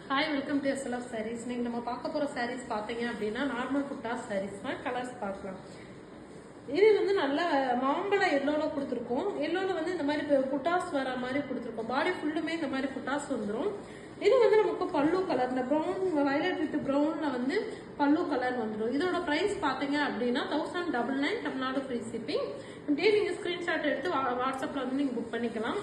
Hi, welcome to SLF sarees. நீங்கள் நம்ம பார்க்க போகிற சாரீஸ் பார்த்தீங்க அப்படின்னா நார்மல் புட்டாஸ் சாரீஸ் தான். கலர்ஸ் பார்க்கலாம். இது வந்து நல்ல மாம்பழ எல்லோவில் கொடுத்துருக்கோம். எல்லோவில் வந்து இந்த மாதிரி புட்டாஸ் வர மாதிரி கொடுத்துருக்கோம். பாடி ஃபுல்லுமே இந்த மாதிரி புட்டாஸ் வந்துடும். இது வந்து நமக்கு பல்லு கலர், இந்த ப்ரௌன் வயலட் வித் ப்ரௌனில் வந்து பல்லு கலர் வந்துடும். இதோட ப்ரைஸ் பார்த்தீங்க அப்படின்னா 1099 தமிழ்நாடு ஃப்ரீ ஷிப்பிங். இப்படியே நீங்கள் ஸ்க்ரீன்ஷாட் எடுத்து வாட்ஸ்அப்பில் வந்து நீங்கள் புக் பண்ணிக்கலாம்.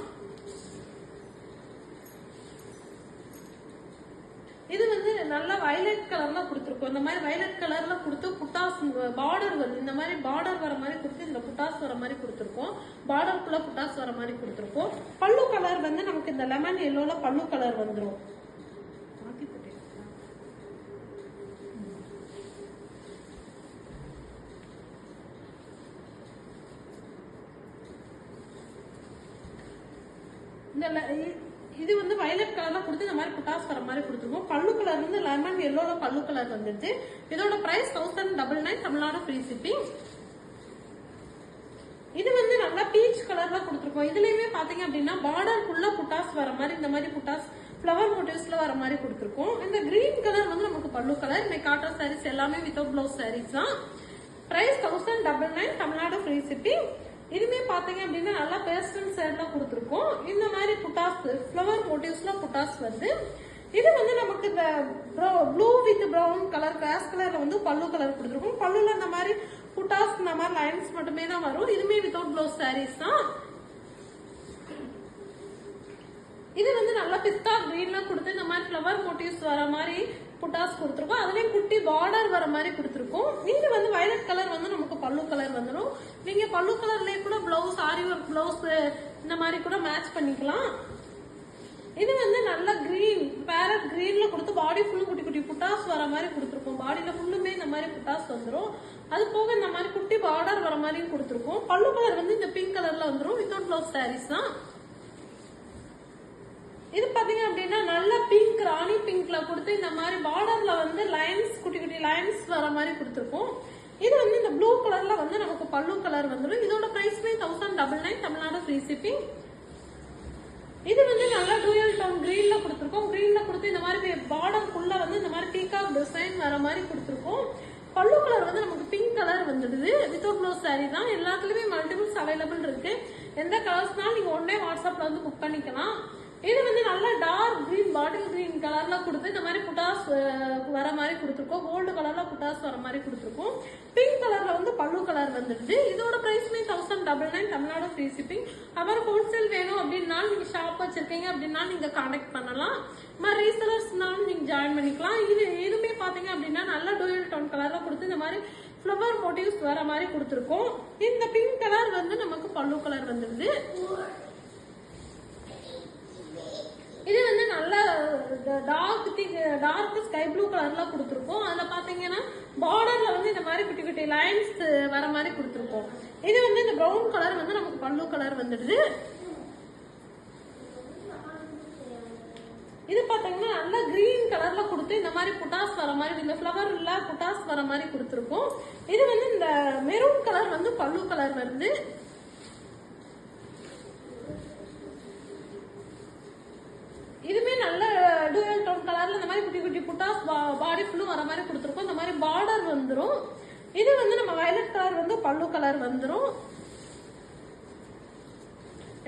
இது வந்து நல்லா வயலட் கலர்ல கொடுத்துருக்கோம். இந்த மாதிரி வயலட் கலர்ல கொடுத்து புட்டாஸ் பார்டர் வருது. இந்த மாதிரி பார்டர் வர மாதிரி கொடுத்து இதுல புட்டாஸ் வர மாதிரி கொடுத்துருக்கோம். பார்டருக்குள்ள புட்டாஸ் வர மாதிரி கொடுத்துருக்கோம். பல்லு கலர் வந்து நமக்கு இந்த லெமன் எல்லோல பல்லு கலர் வந்துடும். இது வந்து வயலட் கலர்ல கொடுத்து இந்த மாதிரி புட்டாஸ் வர மாதிரி கொடுத்துருக்கோம். பல்லு கலர் வந்து லெமன் எல்லோல பல்லு கலர் வந்துருச்சு. இதோட பிரைஸ் 1099 தமிழ்நாடு ஃப்ரீ ஷிப்பிங். இது வந்து நல்லா பீச் கலர்ல கொடுத்துருக்கோம். இதுலயுமே பாத்தீங்க அப்படின்னா பார்டருக்குள்ள புட்டாஸ் வர மாதிரி இந்த மாதிரி புட்டாஸ் ஃபிளவர் மோட்டிவ்ஸ்ல வர மாதிரி கொடுத்துருக்கோம். இந்த கிரீன் கலர் வந்து நமக்கு பல்லு கலர். இந்த காட்டன் சாரீஸ் எல்லாமே வித்தவுட் பிளவுஸ் சாரீஸ் தான். Price 1099 Tamil Nadu free shipping. இதுமே பாத்தீங்க அப்படின்னா நல்லா பேஸ்டல் ஷேட்ல கொடுத்துருக்கோம். இந்த மாதிரி புட்டாஸ் ஃபிளவர் மோட்டிவ்ஸ்ல புட்டாஸ் வந்து இது வந்து நமக்கு இந்த blue with brown colour cross கலர்ல வந்து பல்லு கலர் கொடுத்துருக்கோம். பல்லுல இந்த மாதிரி புட்டாஸ் இந்த மாதிரி லைன்ஸ் மட்டுமே தான் வரும். இதுமே வித்தவுட் பிளவுஸ் சாரீஸ் தான். இது வந்து நல்லா பிஸ்தா கிரீன்ல கொடுத்து இந்த மாதிரி ஃபிளவர் மோட்டிவ்ஸ் வர மாதிரி புட்டாஸ் கொடுத்துருக்கோம். அதுலயும் குட்டி பார்டர் வர மாதிரி கொடுத்துருக்கோம். இது வந்து வயலட் கலர் வந்து நமக்கு பல்லு கலர் வந்துடும். நீங்க பல்லு கலர்லயே கூட பிளவுஸ் ஆரி ஒர்க் பிளவுஸ் இந்த மாதிரி கூட மேட்ச் பண்ணிக்கலாம். இது வந்து நல்ல கிரீன் பேரட் கிரீன்ல கொடுத்து பாடி ஃபுல்லும் குட்டி குட்டி புட்டாஸ் வர மாதிரி கொடுத்துருக்கோம். பாடியில ஃபுல்லுமே இந்த மாதிரி புட்டாஸ் வந்துடும். அது போக இந்த மாதிரி குட்டி பார்டர் வர மாதிரியும் கொடுத்துருக்கோம். பல்லு கலர் வந்து இந்த பிங்க் கலர்ல வந்துடும். வித்தவுட் பிளவுஸ் சாரீஸ் தான். இது பாத்தீங்க அப்படின்னா நல்ல பிங்க் ராணி பிங்க்ல கொடுத்து இந்த மாதிரி பார்டர்ல வந்து லைன்ஸ் குட்டி குட்டி லைன்ஸ் வர மாதிரி கொடுத்துருக்கோம். இது வந்து இந்த ப்ளூ கலர்ல வந்து நமக்கு பல்லு கலர் வந்துடும். இதோட பிரைஸ் 1099 தமிழ்நாடு ஃப்ரீ ஷிப்பிங். இது வந்து நல்லா டூயல் டோன் கிரீன்ல கொடுத்துருக்கோம். கிரீன்ல கொடுத்து இந்த மாதிரி பார்டருக்குள்ள வந்து இந்த மாதிரி பீகாக் டிசைன் வர மாதிரி கொடுத்துருக்கோம். பல்லு கலர் வந்து நமக்கு பிங்க் கலர் வந்துடுது. வித்தவுட் பிளவுஸ் சாரீ தான். எல்லாத்துலயுமே மல்டிபிள்ஸ் அவைலபிள் இருக்கு. எந்த கலர்ஸ்னாலும் நீங்க உடனே வாட்ஸ்அப்ல வந்து புக் பண்ணிக்கலாம். இது வந்து நல்லா டார்க் கிரீன் பாட்டில் கிரீன் கலர்ல கொடுத்து இந்த மாதிரி புட்டாஸ் வர மாதிரி கொடுத்துருக்கோம். கோல்டு கலர்ல புட்டாஸ் வர மாதிரி கொடுத்துருக்கோம். பிங்க் கலர்ல வந்து பல்லு கலர் வந்துடுது. இதோட பிரைஸ் 1099 தமிழ்நாடு ஃப்ரீ ஷிப்பிங். அப்புறம் ஹோல்சேல் வேணும் அப்படின்னாலும் நீங்க ஷாப் வச்சிருக்கீங்க அப்படின்னா நீங்க கான்டாக்ட் பண்ணலாம். மாதிரி ரீசெலர்ஸ்னாலும் நீங்க ஜாயின் பண்ணிக்கலாம். இதுமே பாத்தீங்க அப்படின்னா நல்ல டூயல் டோன் கலர்ல கொடுத்து இந்த மாதிரி ஃபிளவர் மோட்டிவ்ஸ் வர மாதிரி கொடுத்துருக்கோம். இந்த பிங்க் கலர் வந்து நமக்கு பல்லு கலர் வந்துடுது. இது வந்து நல்ல டார்க் ஸ்கை ப்ளூ கலர்ல கொடுத்துருக்கோம். அதுல பாத்தீங்கன்னா பார்டர்ல வந்து இந்த மாதிரி குட்டி குட்டி லைன்ஸ் வர மாதிரி கொடுத்துருக்கோம். இது வந்து இந்த ப்ரௌன் கலர் வந்து நமக்கு பல்லு கலர் வந்துடுது. இது பாத்தீங்கன்னா நல்ல கிரீன் கலர்ல கொடுத்து இந்த மாதிரி புட்டாஸ் வர மாதிரி இந்த ஃபிளவர் இல்ல புட்டாஸ் வர மாதிரி கொடுத்துருக்கோம். இது வந்து இந்த மெரூன் கலர் வந்து பல்லு கலர் வருது. இதுமே நல்ல டூயல் டோன் கலர்ல இந்த மாதிரி குட்டி குட்டி புட்டாஸ் பாடி ஃபுல்லும் வர மாதிரி கொடுத்துருக்கோம். இந்த மாதிரி பார்டர் வந்துடும். இது வந்து நம்ம வயலட் கலர் வந்து பல்லு கலர் வந்துடும்.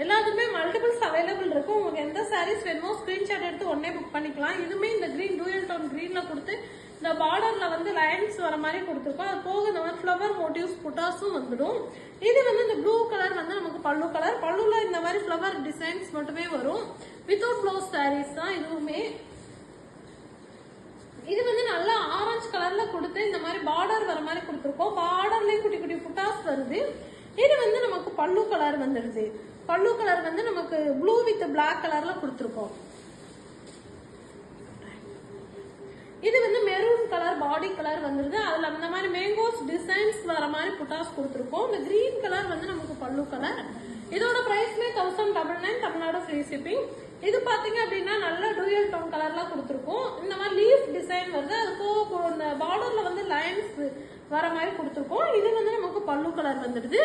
எல்லாத்துக்குமே மல்டிபிள்ஸ் அவைலபிள் இருக்கும். உங்களுக்கு எந்த சாரீஸ் வேணுமோ ஸ்கிரீன்ஷாட் எடுத்து உடனே புக் பண்ணிக்கலாம். இதுமே இந்த கிரீன் டூயல் டோன் கிரீன்ல கொடுத்து இந்த பார்டர்ல வந்து லைன்ஸ் வர மாதிரி கொடுத்துருக்கோம். அது போக இந்த மாதிரி ஃபிளவர் மோட்டிவ்ஸ் புட்டாஸும் வந்துடும். இது வந்து இந்த ப்ளூ கலர் வந்து நமக்கு பல்லு கலர். பல்லுல இந்த மாதிரி ஃபிளவர் டிசைன்ஸ் மட்டுமே வரும். வித்தவுட் பிளவுஸ் சாரீஸ் தான் இதுவுமே. இது வந்து நல்லா ஆரஞ்சு கலர்ல கொடுத்து இந்த மாதிரி பார்டர் வர மாதிரி கொடுத்துருக்கோம். பார்டர்லயும் குட்டி குட்டி புட்டாஸ் வருது. இது வந்து நமக்கு பல்லு கலர் வந்துடுது. பல்லு கலர் வந்து நமக்கு ப்ளூ வித் பிளாக் கலர்ல கொடுத்துருக்கோம். இது வந்து மெரூன் கலர் பாடி கலர் வந்துருது. அதுல அந்த மாதிரி மேங்கோஸ் டிசைன்ஸ் வர மாதிரி புட்டாஸ் கொடுத்துருக்கோம். இந்த கிரீன் கலர் வந்து நமக்கு பல்லு கலர். இதோட பிரைஸ் 1099 தமிழ்நாடு ஃப்ரீ ஷிப்பிங். இது பாத்தீங்க அப்படின்னா நல்ல டூயல் டோன் கலர்ல கொடுத்துருக்கோம். இந்த மாதிரி லீஃப் டிசைன் வருது. அதுக்கு இந்த பார்டர்ல வந்து லைன்ஸ் வர மாதிரி கொடுத்துருக்கோம். இது வந்து நமக்கு பல்லு கலர் வந்துடுது.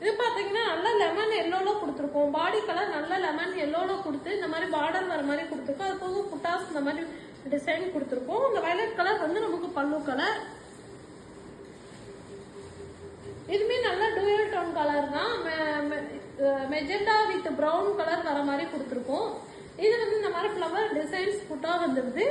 இது பாத்தீங்கன்னா நல்லா லெமன் எல்லோல கொடுத்துருக்கோம். பாடி கலர் நல்ல லெமன் எல்லோல கொடுத்து இந்த மாதிரி பார்டர் வர மாதிரி கொடுத்துருக்கோம். அது போக புட்டாஸ் இந்த மாதிரி டிசைன் கொடுத்துருக்கோம். இந்த வயலட் கலர் வந்து நமக்கு பல்லு கலர். இதுமே நல்ல டூயல் டோன் கலர் தான். மெஜெண்டா வித் பிரவுன் கலர் வர மாதிரி கொடுத்துருக்கோம். இது வந்து இந்த மாதிரி ஃபிளவர் டிசைன்ஸ் புட்டா வந்துருது.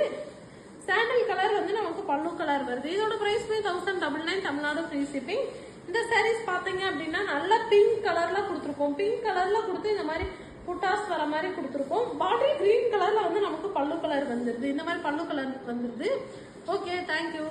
சாண்டல் கலர் வந்து நமக்கு பல்லு கலர் வருது. இதோட பிரைஸ் 1099 தமிழ்நாடு ஃப்ரீ ஷிப்பிங். இந்த சாரீஸ் பாத்தீங்க அப்படின்னா நல்ல பிங்க் கலர்ல கொடுத்துருக்கோம். பிங்க் கலர்ல கொடுத்து இந்த மாதிரி புட்டாஸ் வர மாதிரி கொடுத்துருக்கோம். பாடி கிரீன் கலர்ல வந்து நமக்கு பல்லு கலர் வந்துருது. இந்த மாதிரி பல்லு கலர் வந்துருது. Okay, thank you.